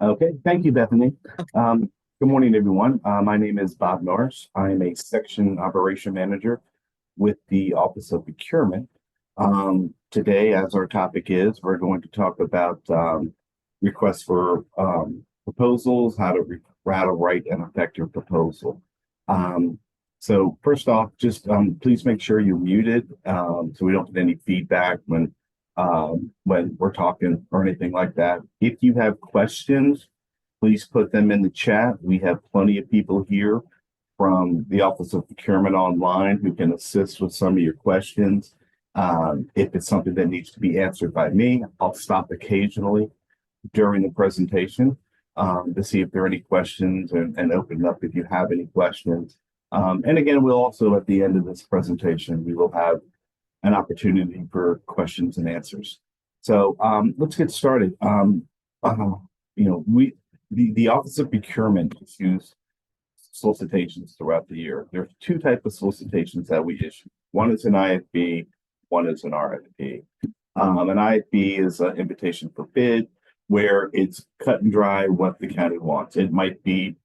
Okay, thank you, Bethany. Good morning, everyone. My name is Bob Norris. I am a section operation manager with the Office of Procurement. Today, as our topic is, we're going to talk about requests for proposals, how to write an effective proposal. Um, so first off, just please make sure you're muted so we don't get any feedback when we're talking or anything like that. If you have questions, please put them in the chat. We have plenty of people here from the Office of Procurement online who can assist with some of your questions. If it's something that needs to be answered by me, I'll stop occasionally during the presentation to see if there are any questions and open it up if you have any questions. And again, we'll also, at the end of this presentation, we will have an opportunity for questions and answers. So let's get started. You know, the Office of Procurement issues solicitations throughout the year. There's two types of solicitations that we issue. One is an IFB, one is an RFP. An IFB is an invitation for bid, where it's cut and dry what the county wants. It might be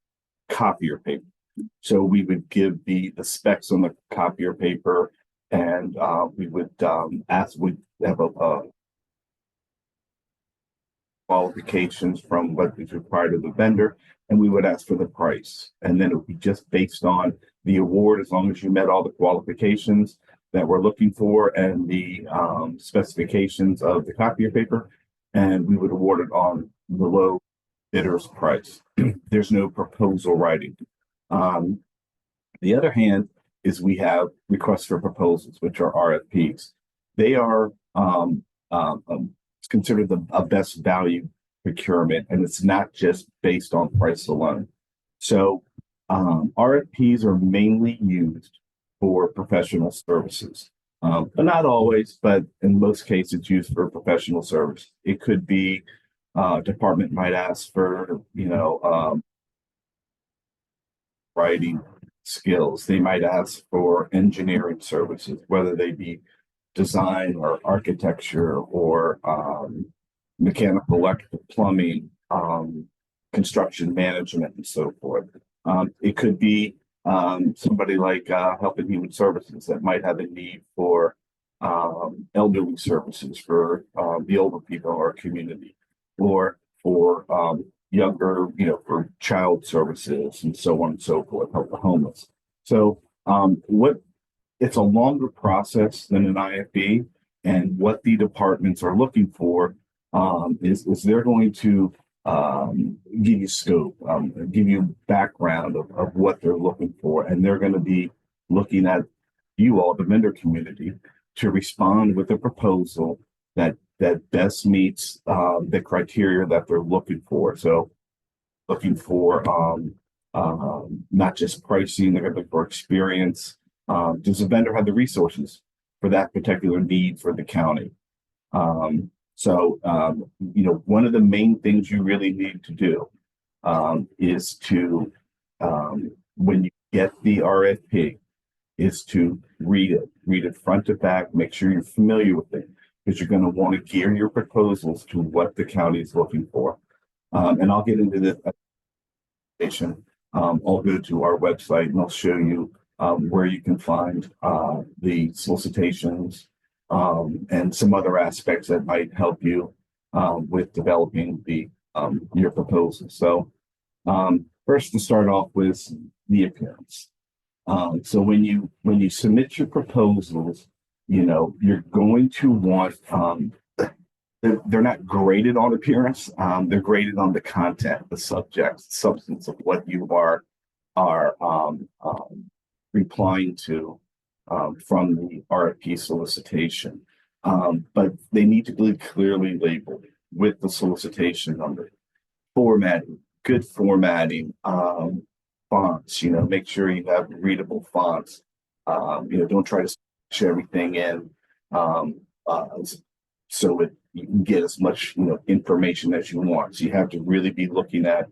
copier paper. So we would give the specs on the copier paper, and we would we have a qualifications from what is required of the vendor, and we would ask for the price. And then it would be just based on the award, as long as you met all the qualifications that we're looking for and the specifications of the copier paper, and we would award it on the low bidder's price. There's no proposal writing. The other hand is we have requests for proposals, which are RFPs. They are it's considered a best value procurement, and it's not just based on price alone. So RFPs are mainly used for professional services, but not always, but in most cases, it's used for professional service. It could be department might ask for, writing skills. They might ask for engineering services, whether they be design or architecture or mechanical, electrical, plumbing, construction management, and so forth. It could be somebody like Health and Human Services that might have a need for elderly services for the older people in our community, or for younger, for child services and so on and so forth, help the homeless. So what it's a longer process than an IFB, and what the departments are looking for is they're going to give you scope, give you background of what they're looking for, and they're going to be looking at you all, the vendor community, to respond with a proposal that best meets the criteria that they're looking for. So looking for not just pricing, they're looking for experience. Does the vendor have the resources for that particular need for the county? One of the main things you really need to do is to, when you get the RFP, is to read it front to back, make sure you're familiar with it, because you're going to want to gear your proposals to what the county is looking for. And I'll get into this presentation. I'll go to our website and I'll show you where you can find the solicitations and some other aspects that might help you with developing your proposal. So first, to start off with the appearance. So when you submit your proposals, you're going to want they're not graded on appearance. They're graded on the content, the subject, substance of what you are replying to from the RFP solicitation. But they need to be clearly labeled with the solicitation number. Formatting, good formatting, fonts, make sure you have readable fonts. Don't try to stitch everything in so that you can get as much information as you want. So you have to really be looking at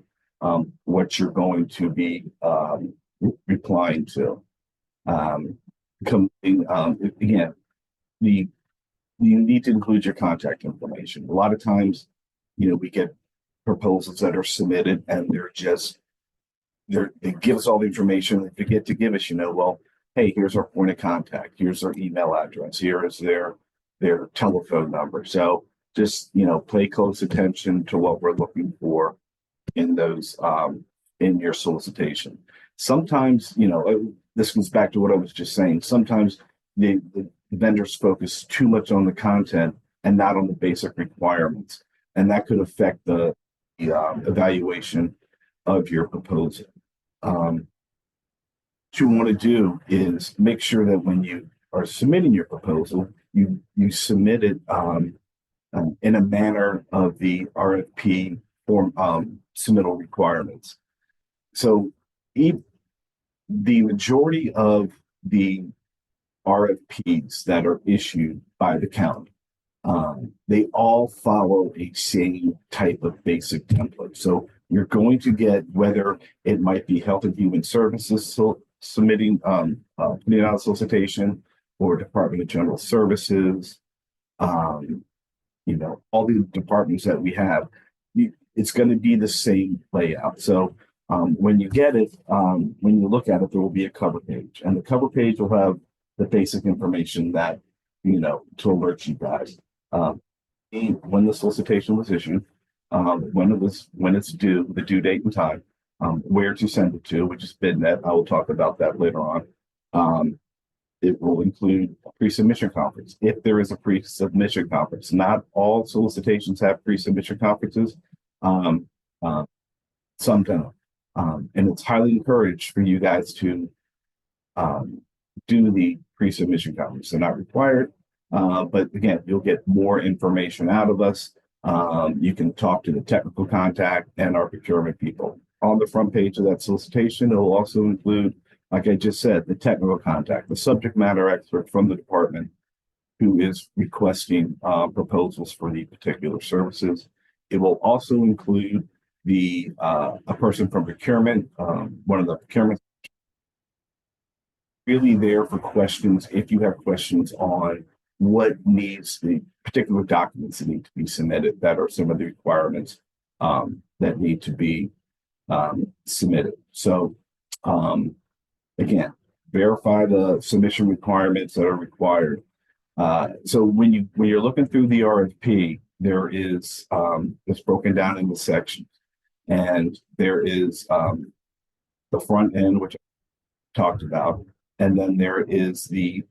what you're going to be replying to. Again, you need to include your contact information. A lot of times, we get proposals that are submitted, and they give us all the information. They forget to give us, well, hey, here's our point of contact, here's their email address, here is their telephone number. So just pay close attention to what we're looking for in those in your solicitation. Sometimes, this comes back to what I was just saying. Sometimes the vendors focus too much on the content and not on the basic requirements, and that could affect the evaluation of your proposal. What you want to do is make sure that when you are submitting your proposal, you submit it in a manner of the RFP form submittal requirements. So the majority of the RFPs that are issued by the county, they all follow a same type of basic template. So you're going to get, whether it might be Health and Human Services submitting, putting out a solicitation, or Department of General Services, all the departments that we have, it's going to be the same layout. So when you get it, when you look at it, there will be a cover page, and the cover page will have the basic information that, to alert you guys. When the solicitation was issued, when it's due, the due date and time, where to send it to, which is BidNet. I will talk about that later on. It will include a pre-submission conference. If there is a pre-submission conference, not all solicitations have pre-submission conferences. Some don't. And it's highly encouraged for you guys to do the pre-submission conference. They're not required, but again, you'll get more information out of us. You can talk to the technical contact and our procurement people. On the front page of that solicitation, it will also include, like I just said, the technical contact, the subject matter expert from the department who is requesting proposals for the particular services. It will also include a person from procurement, one of the procurement, really there for questions. If you have questions on what needs, the particular documents that need to be submitted, that are some of the requirements that need to be submitted. So again, verify the submission requirements that are required. So when you're looking through the RFP, there is it's broken down into sections, and there is the front end, which I talked about, and then there is the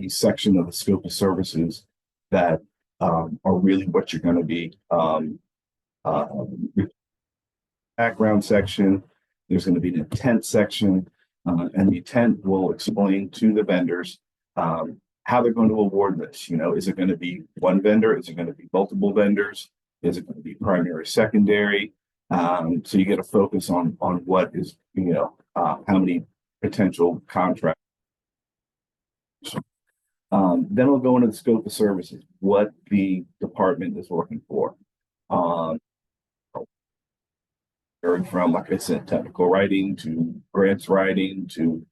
section of the scope of services that are really what you're going to be background section. There's going to be an intent section, and the intent will explain to the vendors how they're going to award this. Is it going to be one vendor? Is it going to be multiple vendors? Is it going to be primary, secondary? So you get a focus on what is, how many potential contracts. Then we'll go into the scope of services, what the department is looking for. From, like I said, technical writing to grants writing to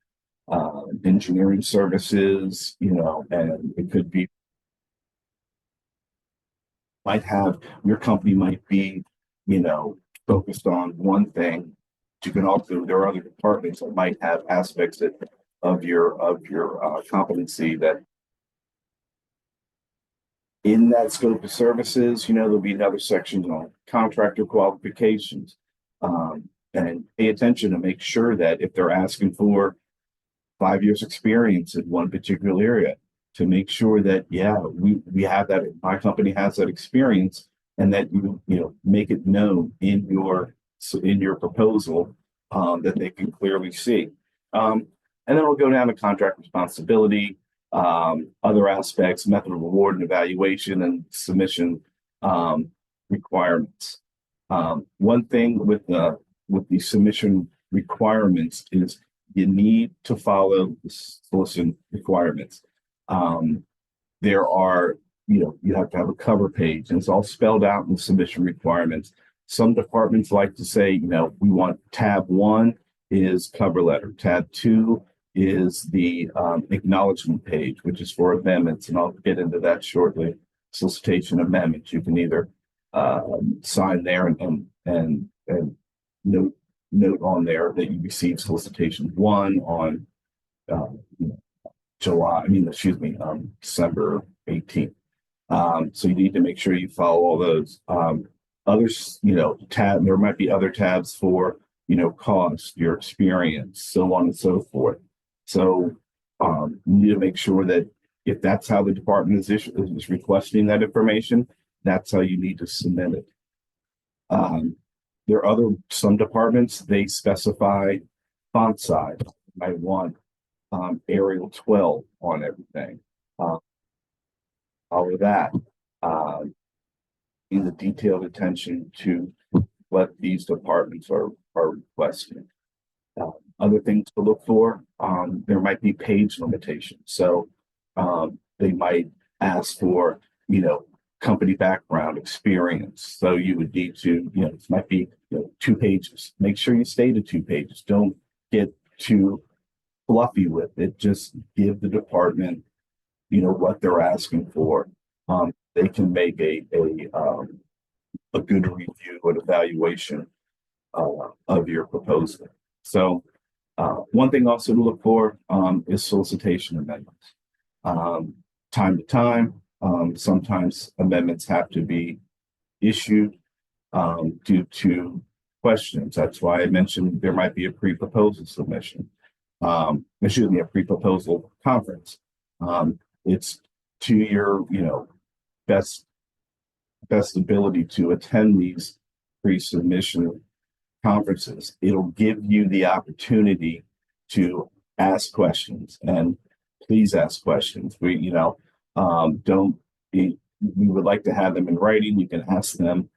engineering services, and it could be, your company might be, focused on one thing. You can also, there are other departments that might have aspects of your competency that in that scope of services, there'll be another section on contractor qualifications. And pay attention to make sure that if they're asking for 5 years experience in one particular area, to make sure that, we have that, my company has that experience, and that you make it known in your proposal, that they can clearly see. And then we'll go down to contract responsibility, other aspects, method of award and evaluation, and submission requirements. One thing with the submission requirements is you need to follow the solicitation requirements. There are, you have to have a cover page, and it's all spelled out in the submission requirements. Some departments like to say, we want tab 1 is cover letter, tab 2 is the acknowledgement page, which is for amendments, and I'll get into that shortly. Solicitation amendments, you can either sign there and note note on there that you received solicitation one on uh, December 18th. So you need to make sure you follow all those. Others, there might be other tabs for, cost, your experience, so on and so forth. So you need to make sure that if that's how the department is requesting that information, that's how you need to submit it. Um, there are some departments, they specify font size. You might want Arial 12 on everything. Uh, all of that. Uh, in the detailed attention to what these departments are requesting. Other things to look for, there might be page limitations. So they might ask for, company background experience. So you would need to, this might be 2 pages. Make sure you stay to 2 pages. Don't get too fluffy with it. Just give the department, what they're asking for. They can make a good review and evaluation of your proposal. So one thing also to look for is solicitation amendments. Time to time, sometimes amendments have to be issued due to questions. That's why I mentioned there might be a pre-proposal submission. A pre-proposal conference. It's to your, best ability to attend these pre-submission conferences. It'll give you the opportunity to ask questions, and please ask questions. Don't be, we would like to have them in writing. You can ask them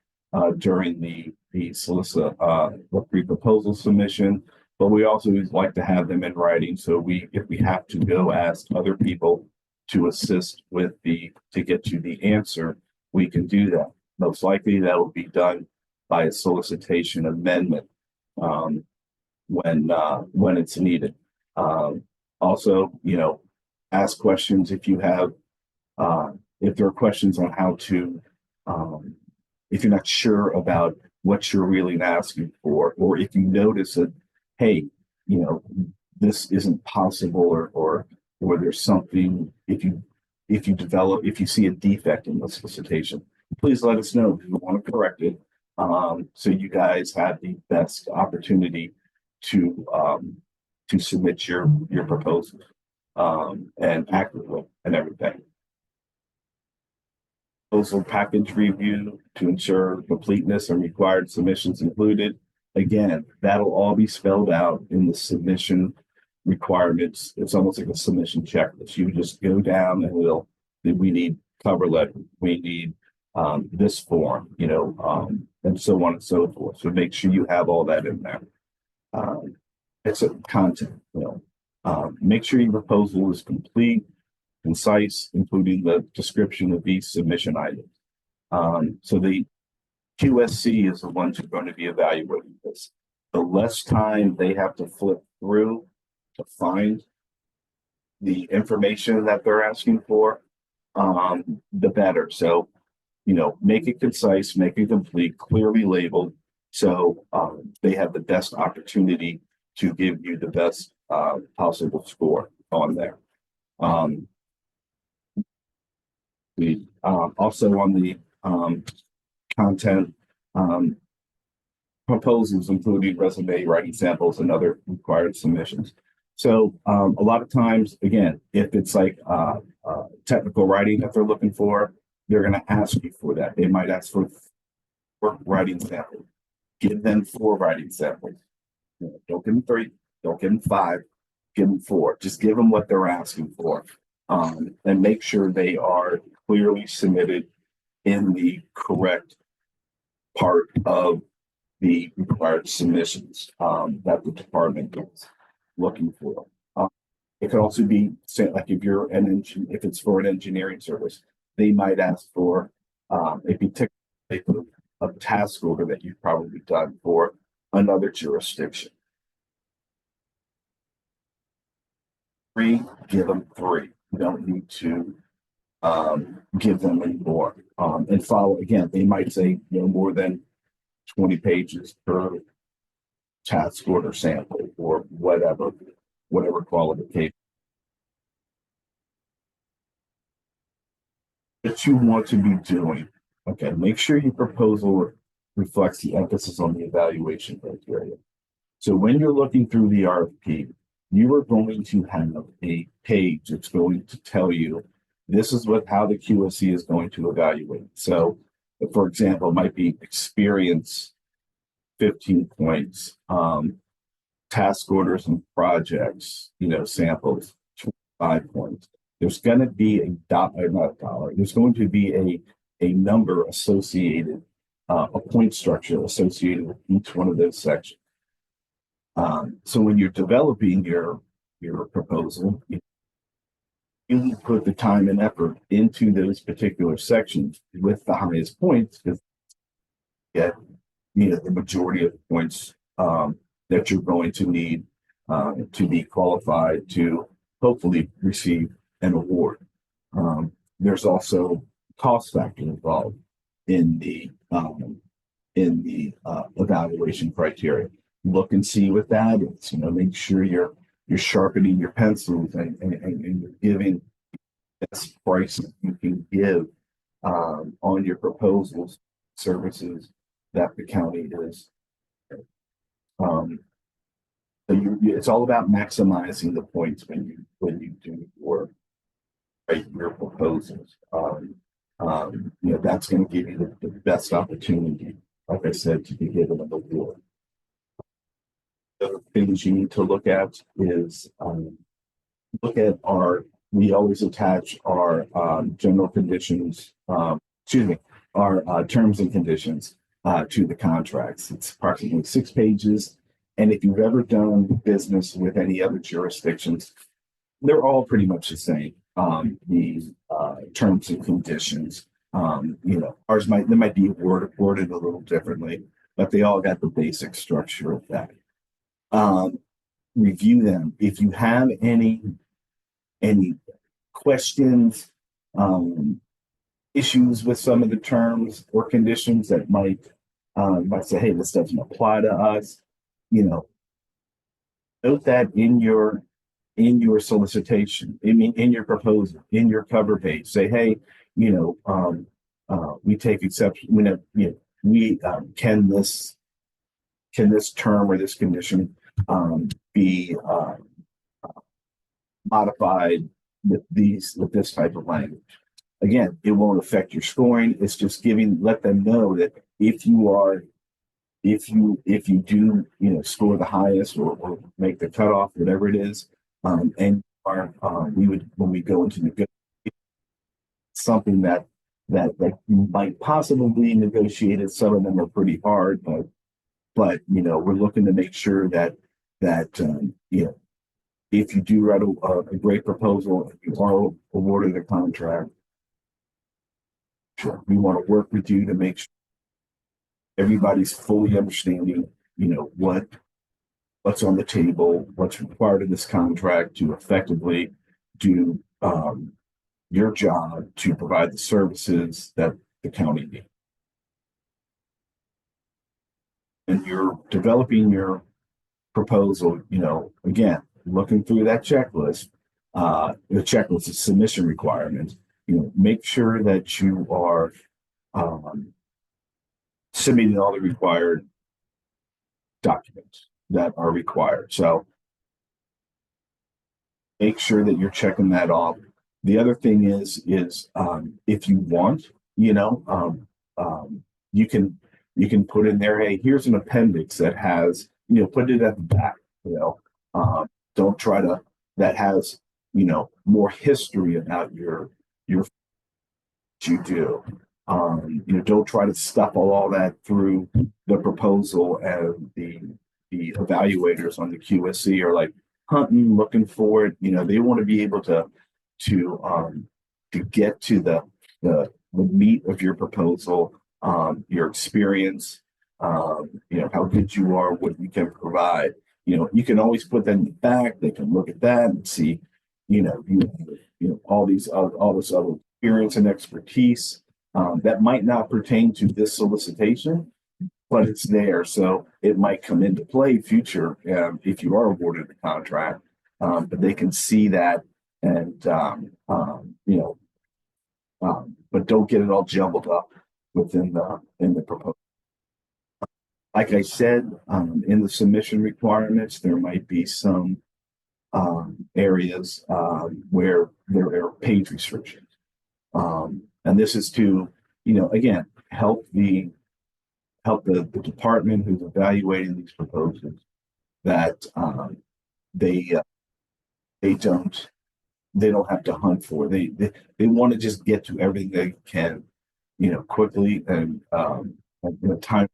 during the pre-proposal submission, but we also like to have them in writing. So if we have to go ask other people to assist to get you the answer, we can do that. Most likely that'll be done by a solicitation amendment when it's needed. Also, ask questions if you have if there are questions on how to if you're not sure about what you're really asking for, or if you notice that, hey, this isn't possible, or there's something, if you see a defect in the solicitation, please let us know. We want to correct it. So you guys have the best opportunity to submit your proposal and accurately and everything. Proposal package review to ensure completeness and required submissions included. Again, that'll all be spelled out in the submission requirements. It's almost like a submission checklist. You just go down and we need cover letter, we need this form, and so on and so forth. So make sure you have all that in there. It's a content, make sure your proposal is complete, concise, including the description of each submission item. So the QSC is the ones who are going to be evaluating this. The less time they have to flip through to find the information that they're asking for, the better. So, make it concise, make it complete, clearly labeled, so they have the best opportunity to give you the best possible score on there. We also on the content proposals, including resume, writing samples, and other required submissions. So a lot of times, again, if it's like technical writing that they're looking for, they're going to ask you for that. They might ask for 4 writing samples. Give them 4 writing samples. Don't give them 3. Don't give them 5. Give them 4. Just give them what they're asking for, and make sure they are clearly submitted in the correct part of the required submissions that the department is looking for. It could also be, say, like if it's for an engineering service, they might ask for a particular type of task order that you've probably done for another jurisdiction. 3, give them 3. You don't need to give them any more. And follow again, they might say no more than 20 pages per task order sample or whatever qualification that you want to be doing. Okay, make sure your proposal reflects the emphasis on the evaluation criteria. So when you're looking through the RFP, you are going to have a page that's going to tell you this is how the QSC is going to evaluate. So, for example, it might be experience 15 points, task orders and projects, samples 5 points. There's going to be not a dollar. There's going to be a number associated, a point structure associated with each one of those sections. So when you're developing your proposal, you put the time and effort into those particular sections with the highest points because get the majority of the points that you're going to need to be qualified to hopefully receive an award. There's also cost factor involved in the evaluation criteria. Look and see what that is. Make sure you're sharpening your pencils and you're giving the best price you can give on your proposals, services that the county is. So it's all about maximizing the points when you do your proposals. That's going to give you the best opportunity, like I said, to be given an award. The things you need to look at is we always attach our general conditions, our terms and conditions to the contracts. It's approximately 6 pages. And if you've ever done business with any other jurisdictions, they're all pretty much the same. The terms and conditions, ours might be worded a little differently, but they all got the basic structure of that. Review them. If you have any questions, issues with some of the terms or conditions that might say, hey, this doesn't apply to us, note that in your solicitation, in your proposal, in your cover page. Say, hey, we take exception. Can this term or this condition be modified with this type of language? Again, it won't affect your scoring. It's just let them know that if you do score the highest or make the cutoff, whatever it is, and when we go into negotiation, something that you might possibly negotiate it. Some of them are pretty hard, but we're looking to make sure that if you do write a great proposal, if you are awarded a contract, sure, we want to work with you to make sure everybody's fully understanding, what's on the table, what's required in this contract to effectively do your job to provide the services that the county needs. And you're developing your proposal, again, looking through that checklist, the checklist is submission requirements, make sure that you are submitting all the required documents that are required. So make sure that you're checking that off. The other thing is if you want, you can put in there, hey, here's an appendix that has, put it at the back, don't try to, that has, more history about your you do. Don't try to stuff all that through the proposal, and the evaluators on the QSC are like hunting, looking for it. They want to be able to get to the meat of your proposal, your experience, how good you are, what you can provide. You can always put that in the back. They can look at that and see, all this other experience and expertise that might not pertain to this solicitation, but it's there. So it might come into play future if you are awarded the contract. But they can see that and, but don't get it all jumbled up within the proposal. Like I said, in the submission requirements, there might be some areas where there are page restrictions. And this is to, again, help the department who's evaluating these proposals that they they don't they don't have to hunt for. They want to just get to everything they can, quickly and in a time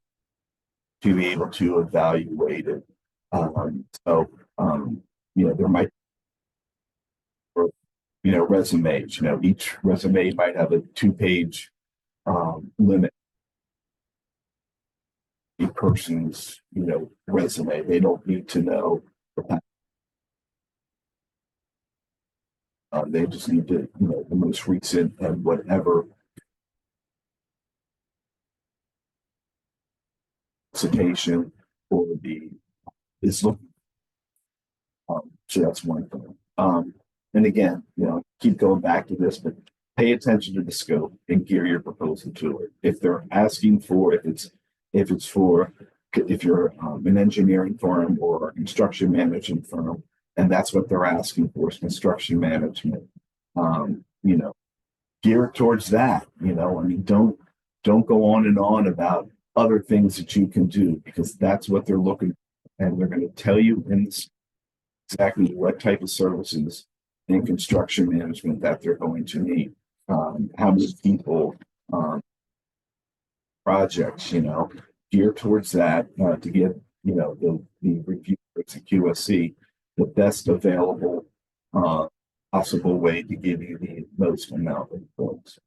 to be able to evaluate it. So there might resumes. Each resume might have a 2-page limit. A person's resume. They don't need to know. They just need to the most recent and whatever citation or the is looking. So that's one thing. And again, keep going back to this, but pay attention to the scope and gear your proposal to it. If they're asking for, if you're an engineering firm or a construction management firm, and that's what they're asking for is construction management, gear it towards that. Don't go on and on about other things that you can do because that's what they're looking for. And they're going to tell you in this exactly what type of services in construction management that they're going to need. How many people, projects, geared towards that to get, the review to QSC the best available possible way to give you the most amount of points.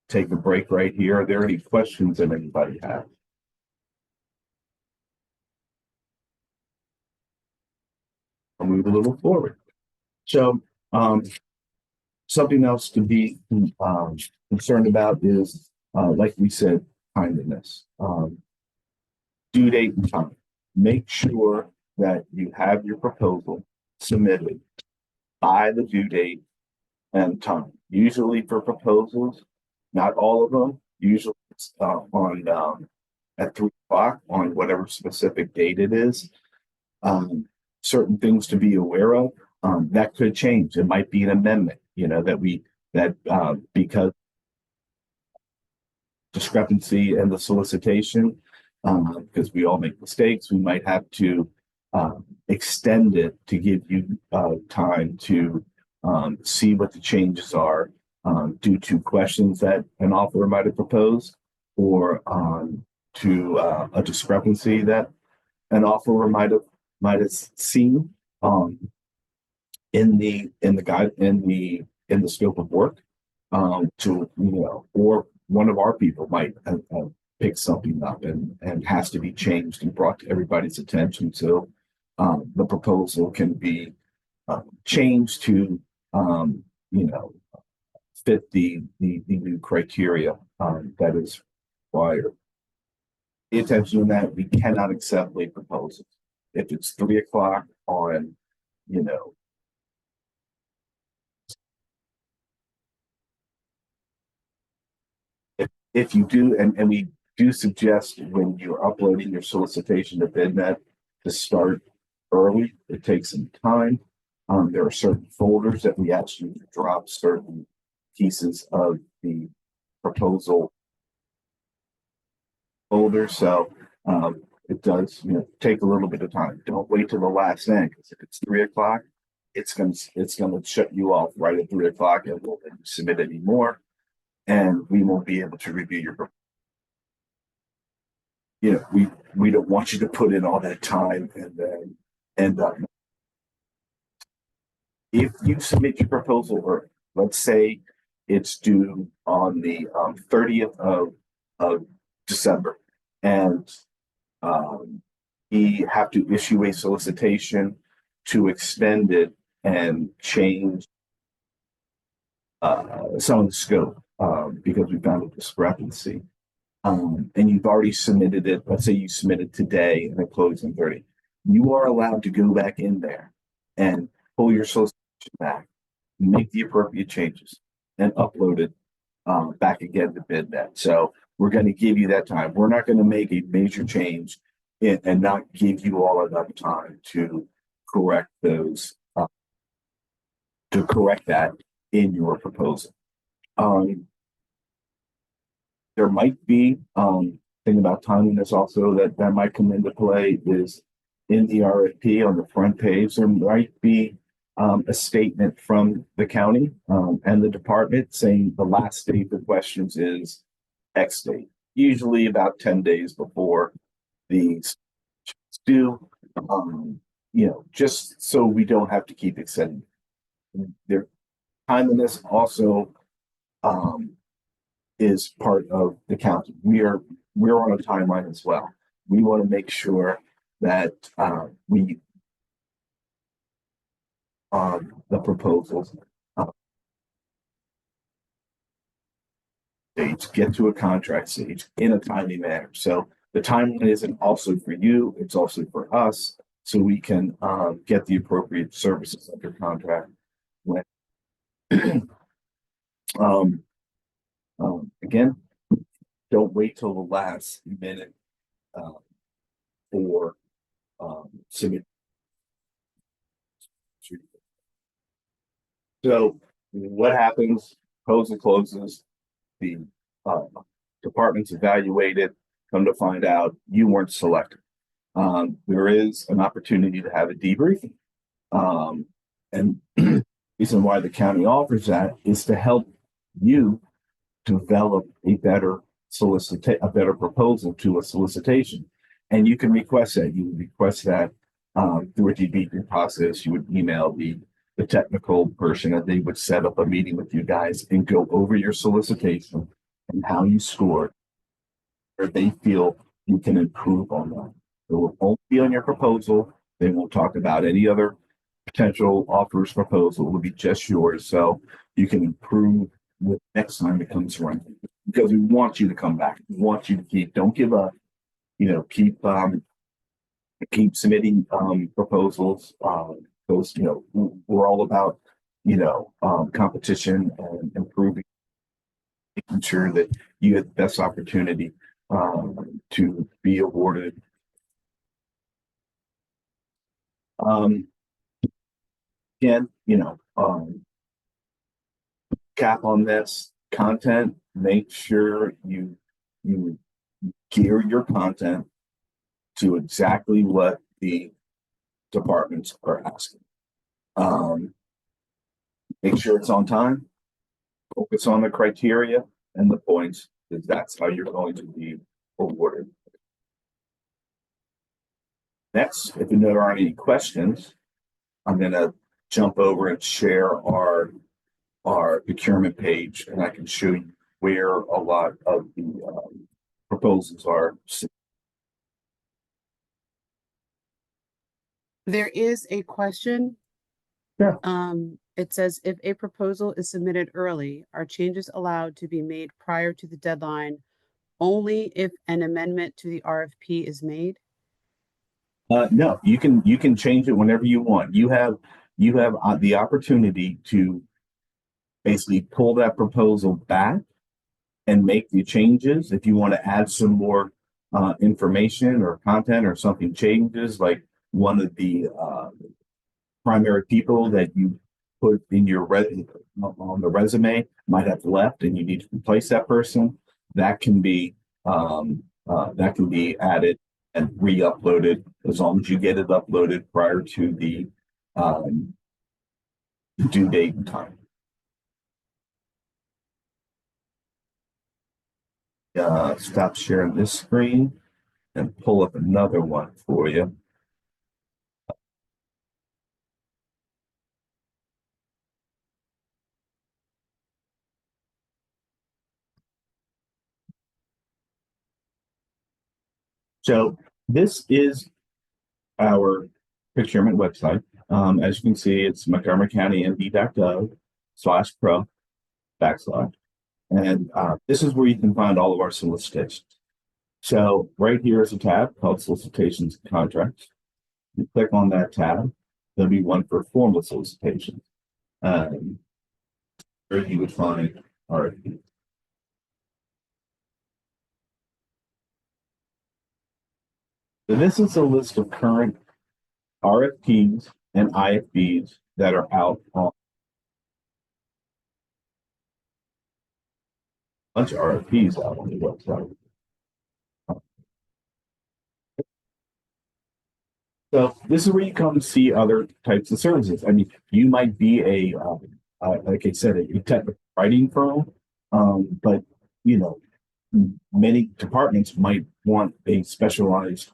Take a break right here. Are there any questions that anybody has? I'll move a little forward. So something else to be concerned about is, like we said, timeliness. Due date and time. Make sure that you have your proposal submitted by the due date and time. Usually for proposals, not all of them, usually it's on at 3 o'clock on whatever specific date it is. Certain things to be aware of. That could change. It might be an amendment, because discrepancy in the solicitation, because we all make mistakes, we might have to extend it to give you time to see what the changes are due to questions that an offeror might have proposed or to a discrepancy that an offeror might have seen in the scope of work or one of our people might pick something up and has to be changed and brought to everybody's attention so the proposal can be changed to fit the new criteria that is required. Pay attention to that. We cannot accept late proposals. If it's 3 o'clock on, if you do, and we do suggest when you're uploading your solicitation to BidNet to start early. It takes some time. There are certain folders that we ask you to drop certain pieces of the proposal folder. So it does, take a little bit of time. Don't wait till the last end because if it's 3 o'clock, it's gonna shut you off right at 3 o'clock and won't submit any more, and we won't be able to review your proposal. We don't want you to put in all that time and then end up. If you submit your proposal, or let's say it's due on the 30th of December, and we have to issue a solicitation to extend it and change some of the scope because we found a discrepancy. And you've already submitted it. Let's say you submitted today and it closed in 30. You are allowed to go back in there and pull your solicitation back, make the appropriate changes, and upload it back again to BidNet. So we're going to give you that time. We're not going to make a major change and not give you all enough time to correct those, to correct that in your proposal. There might be thing about timeliness also that might come into play is in the RFP on the front page, there might be a statement from the county and the department saying the last day for questions is X date, usually about 10 days before these due, just so we don't have to keep extending. Their timeliness also is part of the county. We're on a timeline as well. We want to make sure that we the proposals stage get to a contract stage in a timely manner. So the timeline isn't also for you; it's also for us, so we can get the appropriate services under contract when. Again, don't wait till the last minute for submit. So what happens? Proposal closes, the departments evaluate it, come to find out you weren't selected. There is an opportunity to have a debriefing. And the reason why the county offers that is to help you develop a better proposal to a solicitation. And you can request that. You would request that through a debriefing process. You would email the technical person and they would set up a meeting with you guys and go over your solicitation and how you scored, or they feel you can improve on that. It will only be on your proposal. They won't talk about any other potential offers proposal. It will be just yours. So you can improve with next time it comes around, because we want you to come back. We want you to don't give up, keep submitting proposals. Those, we're all about, competition and improving, making sure that you get the best opportunity to be awarded. Again, cap on this content, make sure you gear your content to exactly what the departments are asking. Make sure it's on time, focus on the criteria and the points, because that's how you're going to be awarded. Next, if there aren't any questions, I'm going to jump over and share our procurement page, and I can show you where a lot of the proposals are. There is a question. Yeah. It says, if a proposal is submitted early, are changes allowed to be made prior to the deadline only if an amendment to the RFP is made? No, you can change it whenever you want. You have the opportunity to basically pull that proposal back and make the changes. If you want to add some more information or content or something changes, like one of the primary people that you put in your on the resume might have left and you need to replace that person, that can be added and re-uploaded, as long as you get it uploaded prior to the due date and time. Stop sharing this screen and pull up another one for you. So this is our procurement website. As you can see, it's montgomerycountymd.gov/pro. backslash. And this is where you can find all of our solicitations. So right here is a tab called Solicitations and Contracts. You click on that tab, there'll be one for formal solicitations. Where you would find RFP. So this is a list of current RFPs and IFBs that are out on a bunch of RFPs out on the website. So this is where you come see other types of services. I mean, you might be like I said, a technical writing firm, but you know, many departments might want a specialized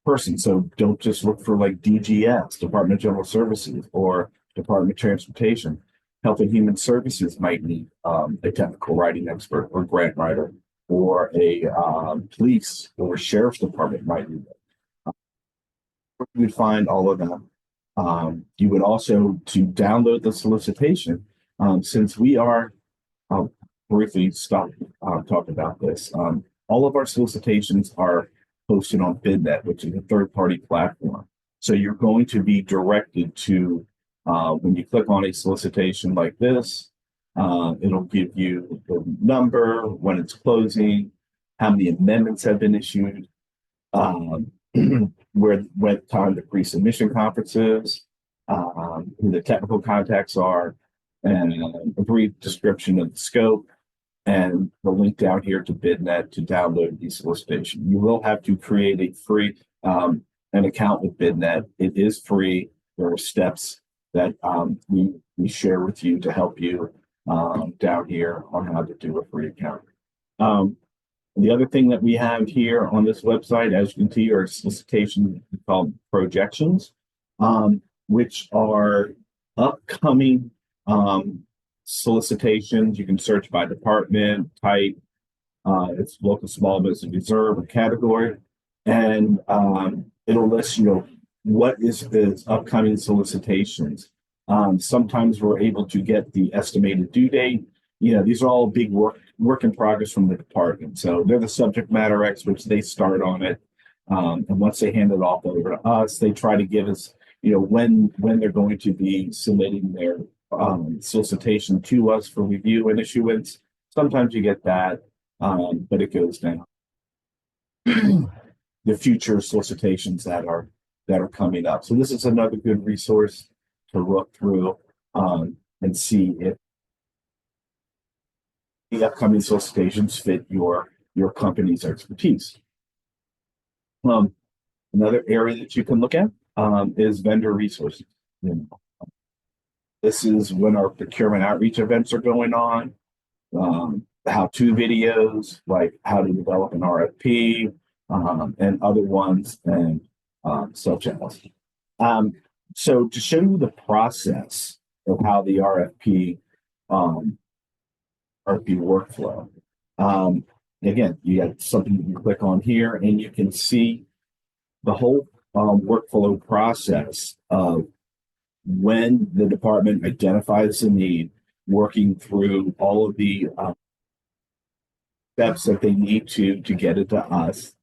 person. So don't just look for like DGS, Department of General Services, or Department of Transportation. Health and Human Services might need a technical writing expert or grant writer, or a police or sheriff's department might need it. You would find all of them. You would also, to download the solicitation, since we are, I'll briefly stop talking about this. All of our solicitations are posted on BidNet, which is a third-party platform. So you're going to be directed to, when you click on a solicitation like this, it'll give you the number, when it's closing, how many amendments have been issued, what time the pre-submission conferences, who the technical contacts are, and a brief description of the scope, and the link down here to BidNet to download the solicitation. You will have to create a free an account with BidNet. It is free. There are steps that we share with you to help you down here on how to do a free account. The other thing that we have here on this website, as you can see, are solicitation called projections, which are upcoming solicitations. You can search by department, type, it's local small business reserve or category, and it'll list, what is the upcoming solicitations. Sometimes we're able to get the estimated due date. These are all big work in progress from the department. So they're the subject matter experts. They start on it. And once they hand it off over to us, they try to give us, when they're going to be submitting their solicitation to us for review and issuance. Sometimes you get that, but it goes down. The future solicitations that are coming up. So this is another good resource to look through and see if the upcoming solicitations fit your company's expertise. Another area that you can look at is vendor resources. This is when our procurement outreach events are going on, how-to videos, like how to develop an RFP, and other ones, and such as. So to show you the process of how the RFP workflow. Again, you got something you can click on here, and you can see the whole workflow process of when the department identifies the need, working through all of the steps that they need to get it to us.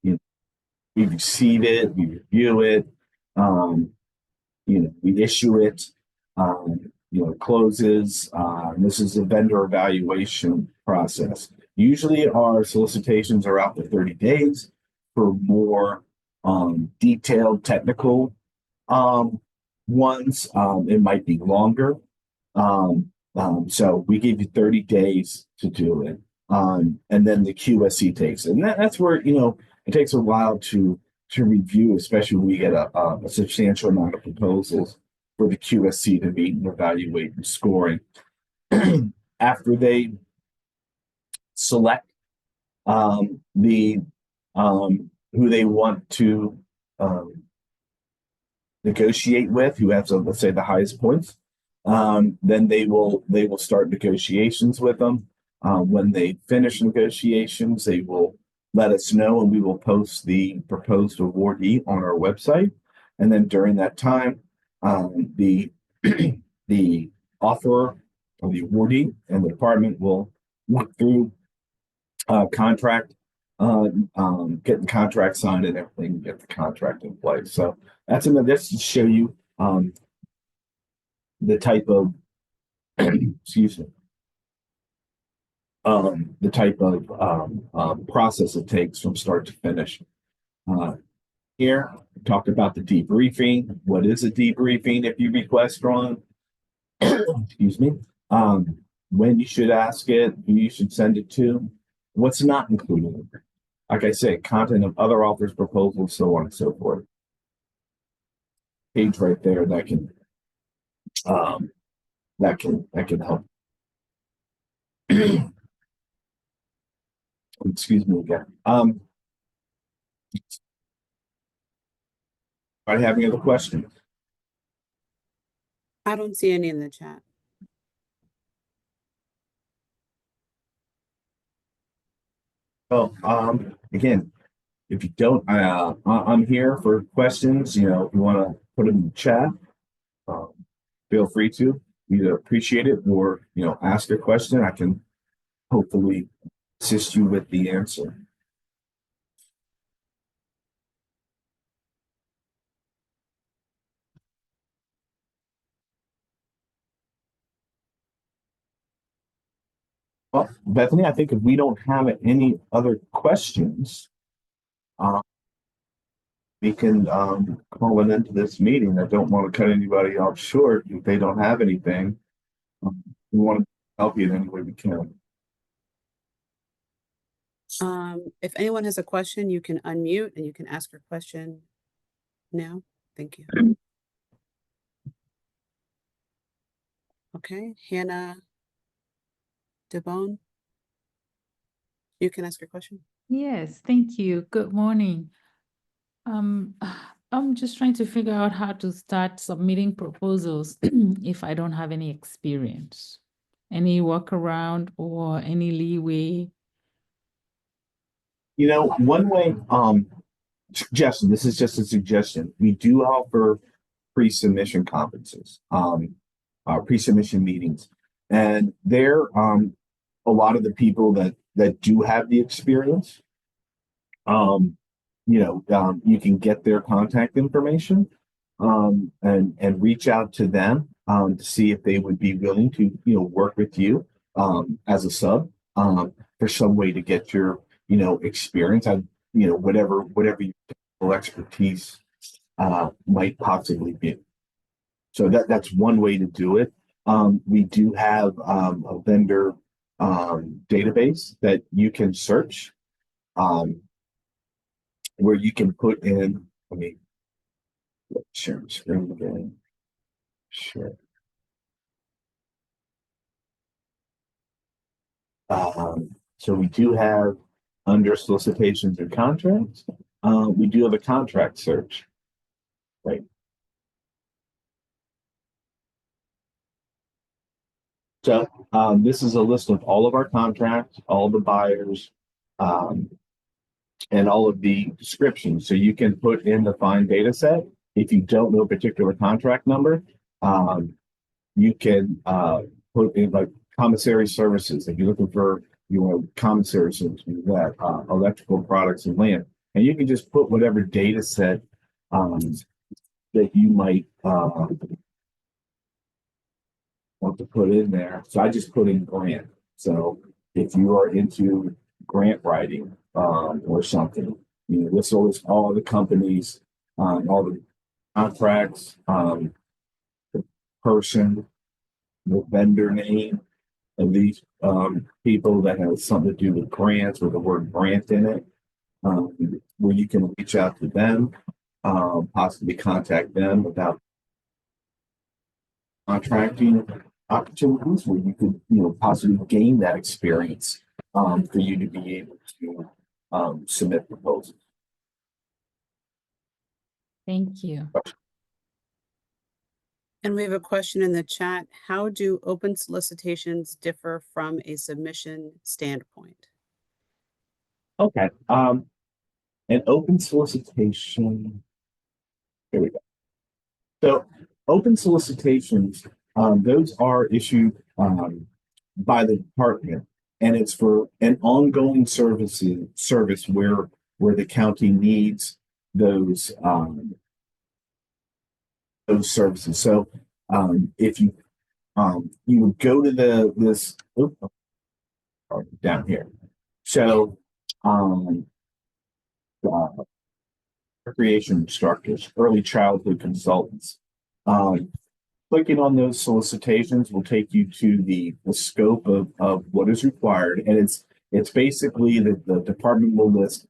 We receive it, we review it, we issue it. Closes. This is a vendor evaluation process. Usually our solicitations are out to 30 days. For more detailed technical ones, it might be longer. So we give you 30 days to do it. And then the QSC takes it. And that's where, it takes a while to review, especially when we get a substantial amount of proposals for the QSC to meet and evaluate and scoring. After they select who they want to negotiate with, who has, let's say, the highest points, then they will start negotiations with them. When they finish negotiations, they will let us know, and we will post the proposed awardee on our website. And then during that time, the offerer or the awardee, and the department will work through contract, get the contract signed and everything, get the contract in place. So that's to show you the type of excuse me, the type of process it takes from start to finish. Uh, Here, talked about the debriefing. What is a debriefing if you request one? Excuse me. When you should ask it, who you should send it to, what's not included. Like I said, content of other authors' proposals, so on and so forth. Page right there um, that can help. Excuse me again. I have any other questions? I don't see any in the chat. Oh, again, if you don't, I'm here for questions. You know, if you want to put them in the chat, um, feel free to. Either appreciate it or ask a question. I can hopefully assist you with the answer. Well, Bethany, I think if we don't have any other questions, uh, we can call an end to this meeting. I don't want to cut anybody off short if they don't have anything. We want to help you in any way we can. If anyone has a question, you can unmute and you can ask your question now. Thank you. Okay, Hannah DeBone, you can ask your question. Yes, thank you. Good morning. I'm just trying to figure out how to start submitting proposals if I don't have any experience. Any workaround or any leeway? One way, suggestion, this is just a suggestion. We do offer pre-submission conferences, pre-submission meetings. And there, a lot of the people that do have the experience, you can get their contact information, and reach out to them, to see if they would be willing to, work with you, as a sub, for some way to get your, experience on, whatever your expertise, might possibly be. So that's one way to do it. We do have a vendor database that you can search, where you can put in. Let me share the screen again. Sure. So we do have under solicitations and contracts. We do have a contract search, right? So this is a list of all of our contracts, all the buyers, and all of the descriptions. So you can put in the find data set. If you don't know a particular contract number, you can put in like commissary services. If you're looking for commissary services, that electrical products and land, and you can just put whatever data set that you might want to put in there. So I just put in grant. So if you are into grant writing or something, this list all the companies, all the contracts, the person, the vendor name of these people that have something to do with grants with the word grant in it, where you can reach out to them, possibly contact them about contracting opportunities where you could, possibly gain that experience, for you to be able to submit proposals. Thank you. And we have a question in the chat. How do open solicitations differ from a submission standpoint? Okay. An open solicitation. Here we go. So open solicitations Those are issued by the department, and it's for an ongoing service where the county needs those services. So if you would go to down here. So uh, recreation instructors, early childhood consultants. Um, Clicking on those solicitations will take you to the scope of what is required. And it's basically the department will list,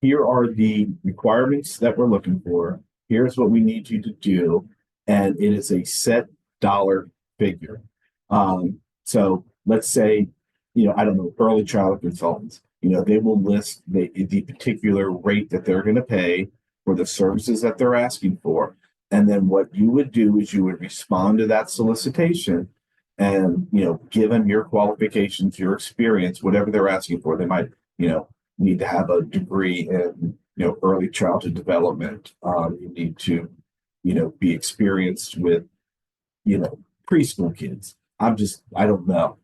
here are the requirements that we're looking for. Here's what we need you to do. And it is a set dollar figure. So let's say, I don't know, early childhood consultants, they will list the particular rate that they're going to pay for the services that they're asking for. And then what you would do is you would respond to that solicitation and, give them your qualifications, your experience, whatever they're asking for. They might, need to have a degree in, early childhood development. You need to, be experienced with, preschool kids. I don't know.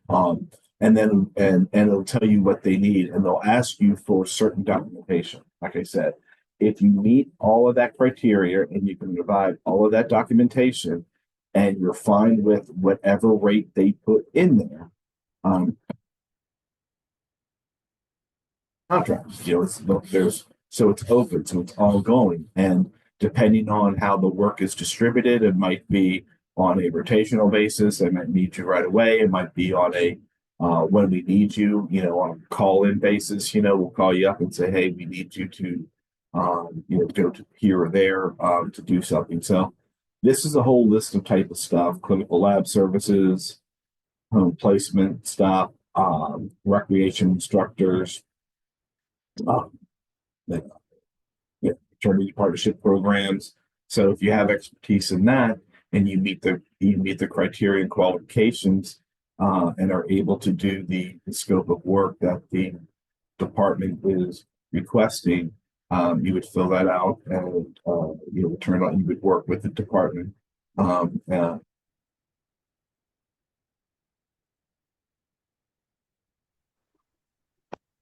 And then, and it'll tell you what they need, and they'll ask you for certain documentation. Like I said, if you meet all of that criteria and you can provide all of that documentation and you're fine with whatever rate they put in there, contracts, it's open, so it's all going. And depending on how the work is distributed, it might be on a rotational basis. They might need you right away. It might be on a when we need you, on a call-in basis, we'll call you up and say, hey, we need you to go to here or there to do something. So this is a whole list of type of stuff: clinical lab services, home placement stuff, recreation instructors, um, like, fraternity partnership programs. So if you have expertise in that and you meet the criteria and qualifications and are able to do the scope of work that the department is requesting, you would fill that out and return on. You would work with the department.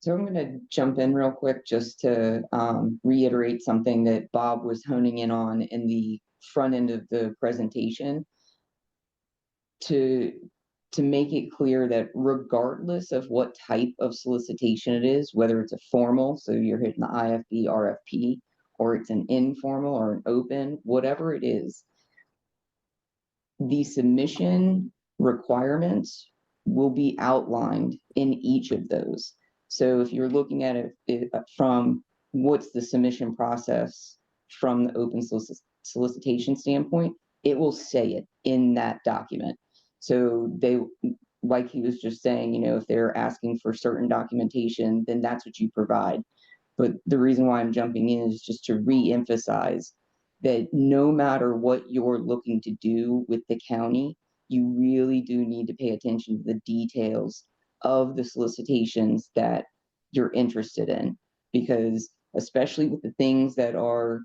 So I'm going to jump in real quick just to reiterate something that Bob was honing in on in the front end of the presentation, to make it clear that regardless of what type of solicitation it is, whether it's a formal, so you're hitting the IFB, RFP, or it's an informal or an open, whatever it is, the submission requirements will be outlined in each of those. So if you're looking at it from what's the submission process from the open solicitation standpoint, it will say it in that document. So they, like he was just saying, if they're asking for certain documentation, then that's what you provide. But the reason why I'm jumping in is just to re-emphasize that no matter what you're looking to do with the county, you really do need to pay attention to the details of the solicitations that you're interested in, because especially with the things that are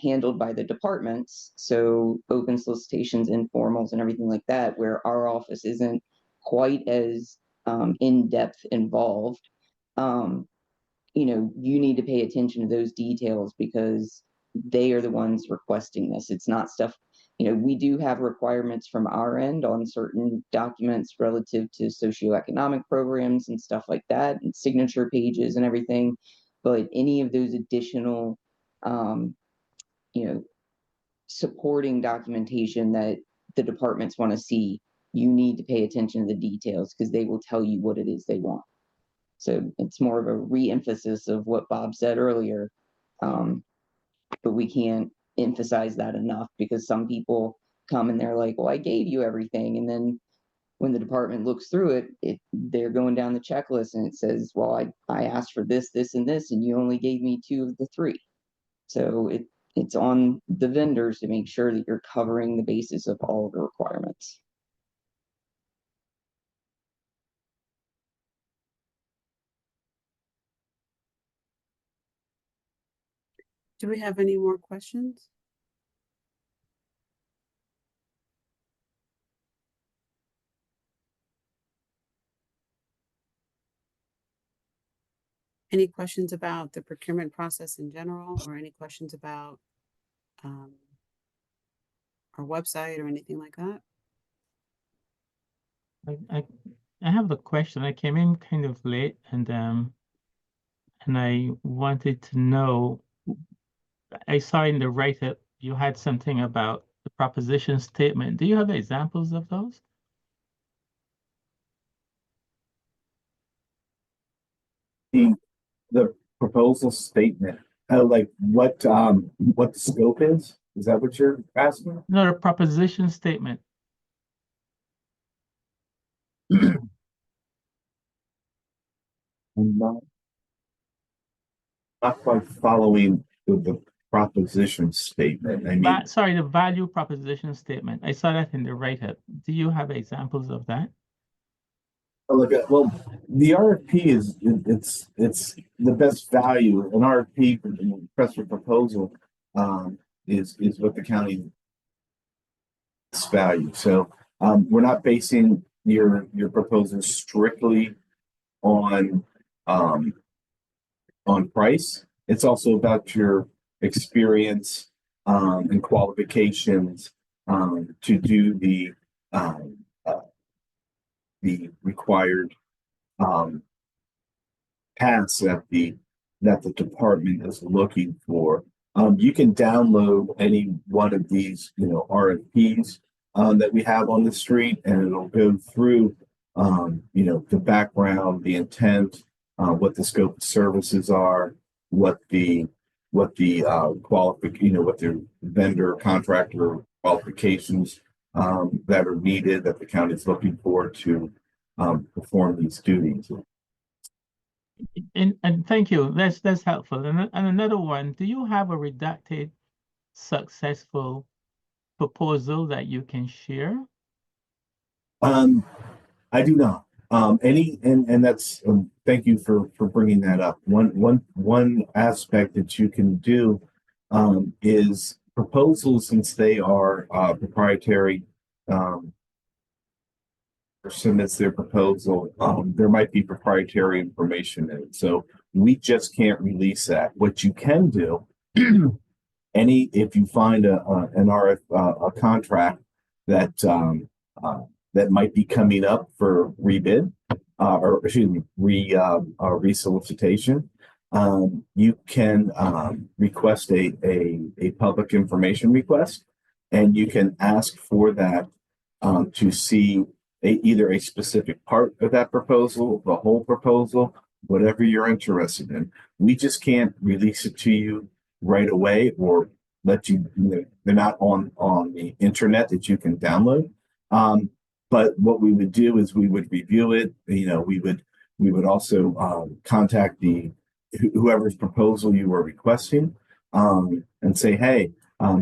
handled by the departments, so open solicitations, informals, and everything like that, where our office isn't quite as in-depth involved, you need to pay attention to those details because they are the ones requesting this. It's not stuff, we do have requirements from our end on certain documents relative to socioeconomic programs and stuff like that, and signature pages and everything. But any of those additional, supporting documentation that the departments want to see, you need to pay attention to the details because they will tell you what it is they want. So it's more of a re-emphasis of what Bob said earlier. But we can't emphasize that enough because some people come and they're like, well, I gave you everything. And then when the department looks through it, they're going down the checklist and it says, well, I asked for this, this, and this, and you only gave me 2 of the 3. So it's on the vendors to make sure that you're covering the basis of all of the requirements. Do we have any more questions? Any questions about the procurement process in general, or any questions about our website or anything like that? I have a question. I came in kind of late and I wanted to know, I saw in the write-up you had something about the proposition statement. Do you have examples of those? The proposal statement, like what the scope is? Is that what you're asking? No, the proposition statement. I'm not quite following the proposition statement. I mean, Sorry, the value proposition statement. I saw that in the write-up. Do you have examples of that? look at, well, the RFP it's the best value. An RFP, request for proposal, is what the county value. So we're not basing your proposal strictly on price. It's also about your experience and qualifications to do the required tasks that the department is looking for. You can download any one of these, RFPs that we have on the street, and it'll go through, the background, the intent, what the scope of services are, what the what their vendor contractor qualifications that are needed that the county is looking for to perform these duties. And thank you. That's helpful. And another one, do you have a redacted successful proposal that you can share? I do not. And that's thank you for bringing that up. One aspect that you can do is proposals, since they are proprietary, or submits their proposal, there might be proprietary information in it. So we just can't release that. What you can do, if you find a contract that that might be coming up for rebid, or excuse me, resolicitation, you can request a public information request, and you can ask for that to see either a specific part of that proposal, the whole proposal, whatever you're interested in. We just can't release it to you right away or let you, they're not on the internet that you can download. But what we would do is we would review it. We would also contact whoever's proposal you were requesting, and say, hey,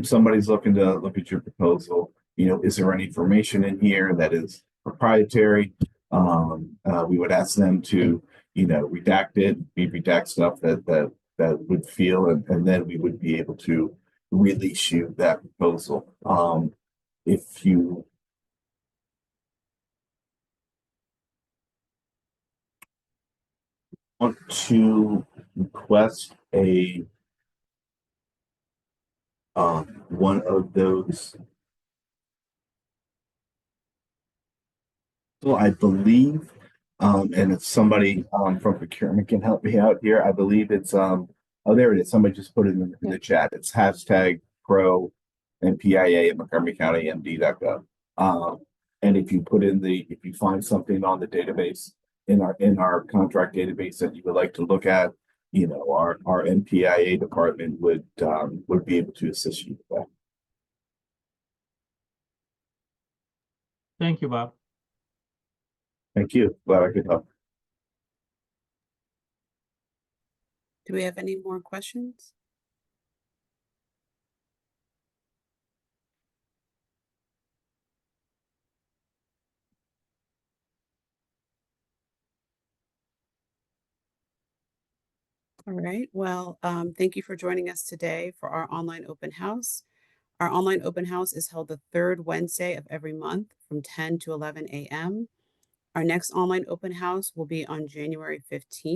somebody's looking to look at your proposal. Is there any information in here that is proprietary? We would ask them to, redact it, redact stuff that would feel, and then we would be able to release you that proposal. If you want to request one of those, well, I believe, and if somebody from procurement can help me out here, I believe it's oh, there it is. Somebody just put it in the chat. It's #pro MPIA at McCormickCountyMD.gov. And if you find something on the database in our contract database that you would like to look at, our MPIA department would be able to assist you with that. Thank you, Bob. Thank you. Glad I could help. Do we have any more questions? All right. Well, thank you for joining us today for our online open house. Our online open house is held the third Wednesday of every month from 10 to 11 a.m. Our next online open house will be on January 15th.